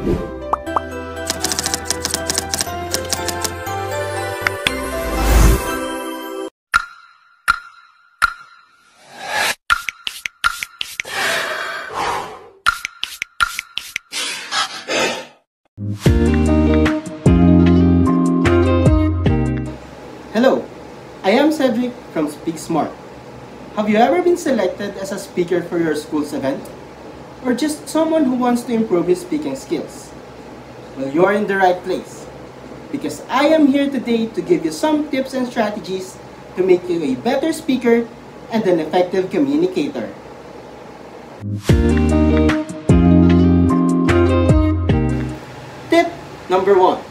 Hello, I am Cedric from Speak Smart. Have you ever been selected as a speaker for your school's event? Or just someone who wants to improve his speaking skills? Well, you are in the right place, because I am here today to give you some tips and strategies to make you a better speaker and an effective communicator. Tip number 1.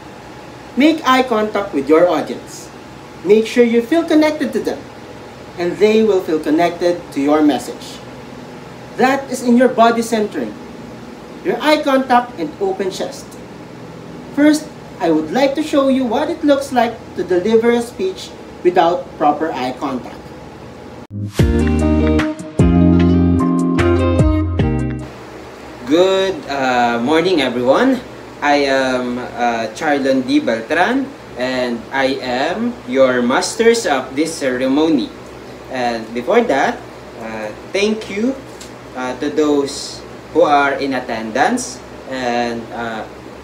Make eye contact with your audience. Make sure you feel connected to them, and they will feel connected to your message. That is in your body centering, your eye contact and open chest. First, I would like to show you what it looks like to deliver a speech without proper eye contact. Good morning, everyone. I am Charlon D. Beltran, and I am your masters of this ceremony. And before that, thank you to those who are in attendance, and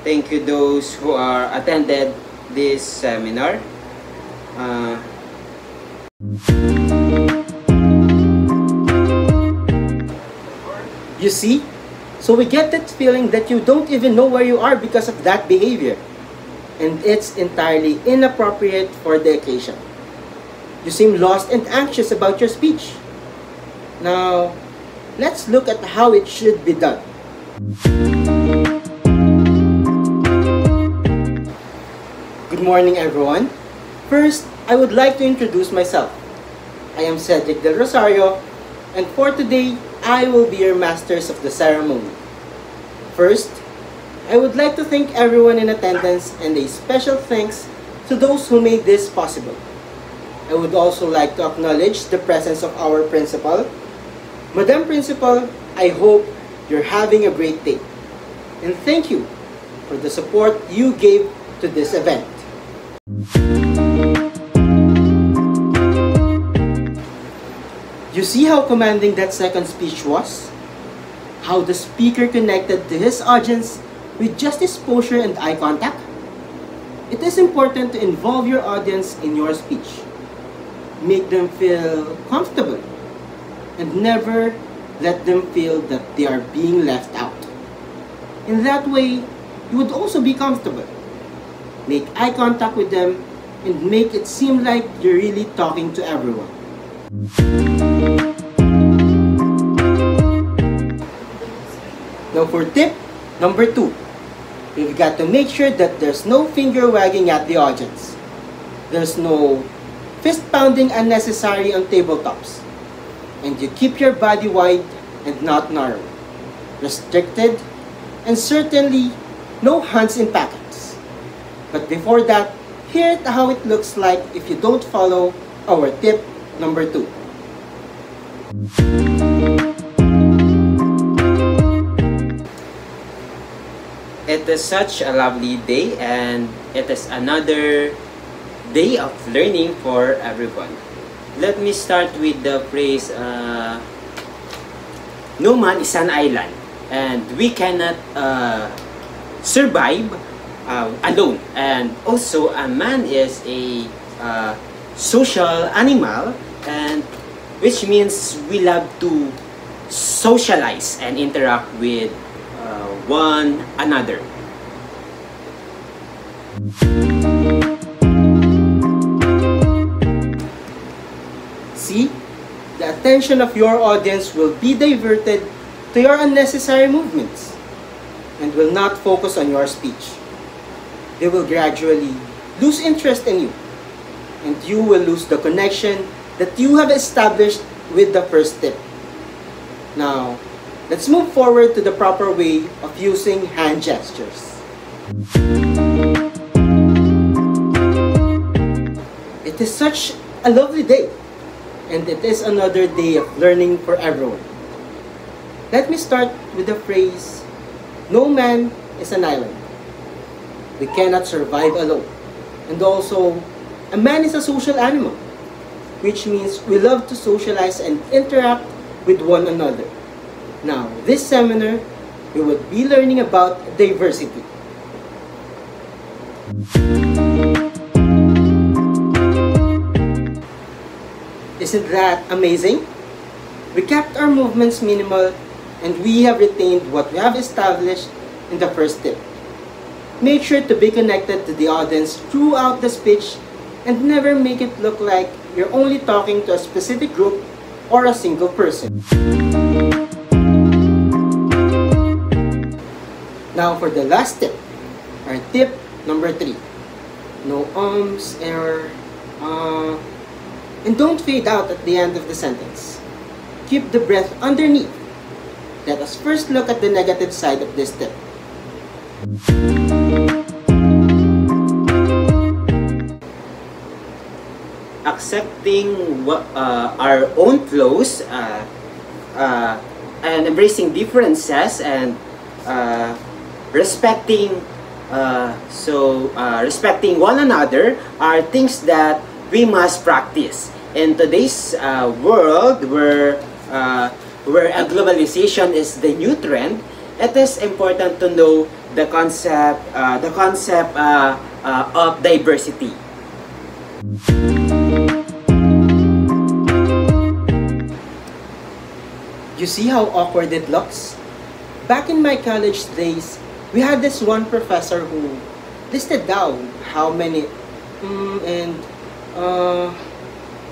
thank you those who are attended this seminar. You see? So we get that feeling that you don't even know where you are because of that behavior. And it's entirely inappropriate for the occasion. You seem lost and anxious about your speech. Now, let's look at how it should be done. Good morning, everyone. First, I would like to introduce myself. I am Cedric Del Rosario, and for today, I will be your masters of the ceremony. First, I would like to thank everyone in attendance, and a special thanks to those who made this possible. I would also like to acknowledge the presence of our principal. Madam Principal, I hope you're having a great day. And thank you for the support you gave to this event. You see how commanding that second speech was? How the speaker connected to his audience with just his posture and eye contact? It is important to involve your audience in your speech. Make them feel comfortable, and never let them feel that they are being left out. In that way, you would also be comfortable. Make eye contact with them and make it seem like you're really talking to everyone. Now for tip number 2, you've got to make sure that there's no finger wagging at the audience. There's no fist pounding unnecessary on tabletops. And you keep your body wide and not narrow, restricted, and certainly no hands in pockets. But before that, here's how it looks like if you don't follow our tip number 2. It is such a lovely day, and it is another day of learning for everyone. Let me start with the phrase, no man is an island, and we cannot survive alone. And also, a man is a social animal, and which means we love to socialize and interact with one another. See, the attention of your audience will be diverted to your unnecessary movements and will not focus on your speech. They will gradually lose interest in you, and you will lose the connection that you have established with the first tip. Now, let's move forward to the proper way of using hand gestures. It is such a lovely day, and it is another day of learning for everyone. Let me start with the phrase, no man is an island. We cannot survive alone. And also, a man is a social animal, which means we love to socialize and interact with one another. Now, this seminar, we would be learning about diversity. Isn't that amazing? We kept our movements minimal and we have retained what we have established in the first tip. Make sure to be connected to the audience throughout the speech and never make it look like you're only talking to a specific group or a single person. Now for the last tip, our tip number 3. No ums, error, and don't fade out at the end of the sentence. Keep the breath underneath. Let us first look at the negative side of this tip. Accepting our own flaws and embracing differences and respecting respecting one another are things that we must practice in today's world where globalization is the new trend. It is important to know the concept of diversity. You see how awkward it looks? Back in my college days, we had this one professor who listed down how many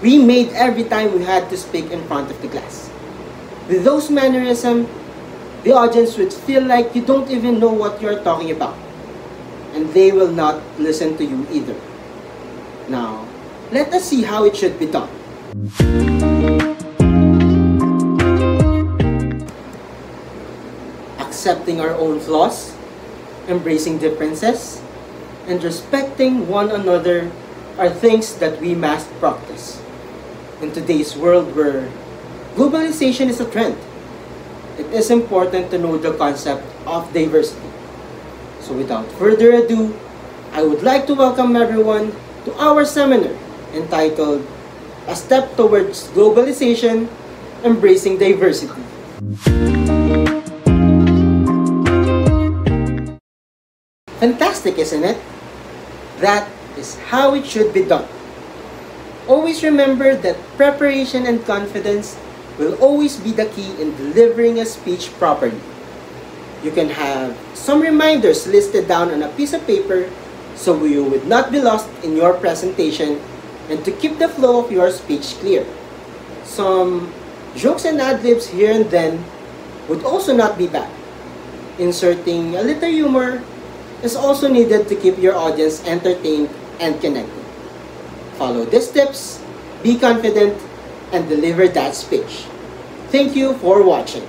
we made every time we had to speak in front of the class. With those mannerisms, the audience would feel like you don't even know what you're talking about. And they will not listen to you either. Now, let us see how it should be done. Accepting our own flaws, embracing differences, and respecting one another are things that we must practice. In today's world where globalization is a trend, it is important to know the concept of diversity. So without further ado, I would like to welcome everyone to our seminar entitled A Step Towards Globalization, Embracing Diversity. Fantastic, isn't it? That is how it should be done. Always remember that preparation and confidence will always be the key in delivering a speech properly. You can have some reminders listed down on a piece of paper so you would not be lost in your presentation and to keep the flow of your speech clear. Some jokes and ad-libs here and then would also not be bad. Inserting a little humor is also needed to keep your audience entertained and connected. Follow these tips, be confident, and deliver that speech. Thank you for watching.